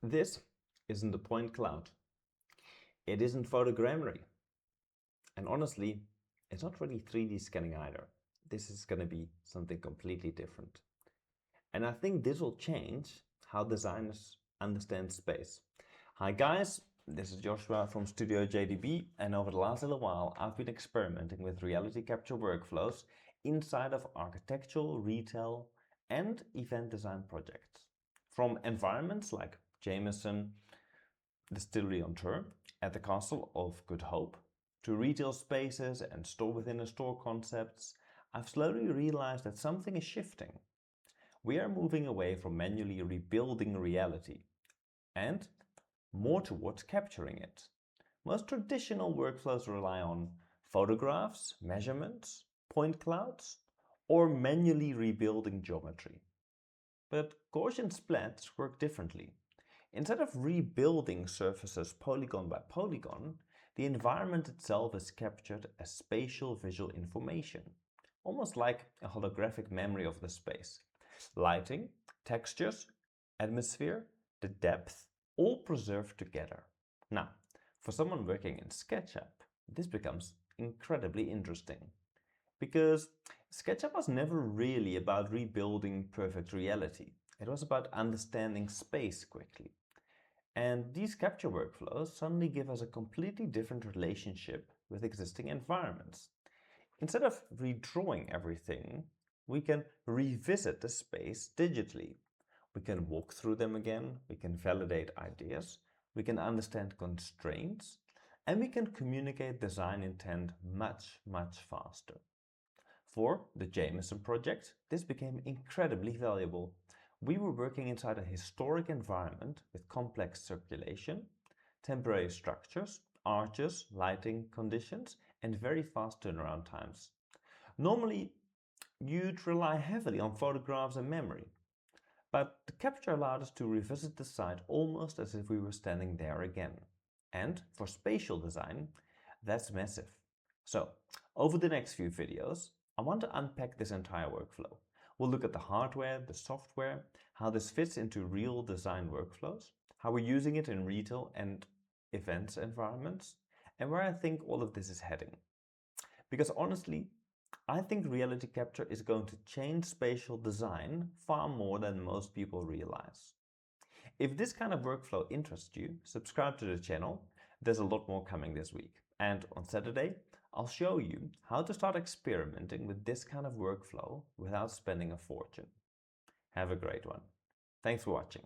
This isn't a point cloud. It isn't photogrammetry. And honestly, it's not really 3D scanning either. This is going to be something completely different. And I think this will change how designers understand space. Hi guys, this is Joshua from Studio JDB, and over the last little while I've been experimenting with reality capture workflows inside of architectural, retail and event design projects. From environments like Jameson Distillery on Tour at the Castle of Good Hope to retail spaces and store within a store concepts, I've slowly realized that something is shifting. We are moving away from manually rebuilding reality and more towards capturing it. Most traditional workflows rely on photographs, measurements, point clouds, or manually rebuilding geometry. But Gaussian splats work differently. Instead of rebuilding surfaces polygon by polygon, the environment itself is captured as spatial visual information, almost like a holographic memory of the space. Lighting, textures, atmosphere, the depth, all preserved together. Now, for someone working in SketchUp, this becomes incredibly interesting. Because SketchUp was never really about rebuilding perfect reality. It was about understanding space quickly. And these capture workflows suddenly give us a completely different relationship with existing environments. Instead of redrawing everything, we can revisit the space digitally. We can walk through them again, we can validate ideas, we can understand constraints, and we can communicate design intent much faster. For the Jameson project, this became incredibly valuable. We were working inside a historic environment with complex circulation, temporary structures, arches, lighting conditions, and very fast turnaround times. Normally, you'd rely heavily on photographs and memory, but the capture allowed us to revisit the site almost as if we were standing there again. And for spatial design, that's massive. So, over the next few videos, I want to unpack this entire workflow. We'll look at the hardware, the software, how this fits into real design workflows, how we're using it in retail and events environments, and where I think all of this is heading. Because honestly, I think reality capture is going to change spatial design far more than most people realize. If this kind of workflow interests you, subscribe to the channel. There's a lot more coming this week. And on Saturday, I'll show you how to start experimenting with this kind of workflow without spending a fortune. Have a great one. Thanks for watching.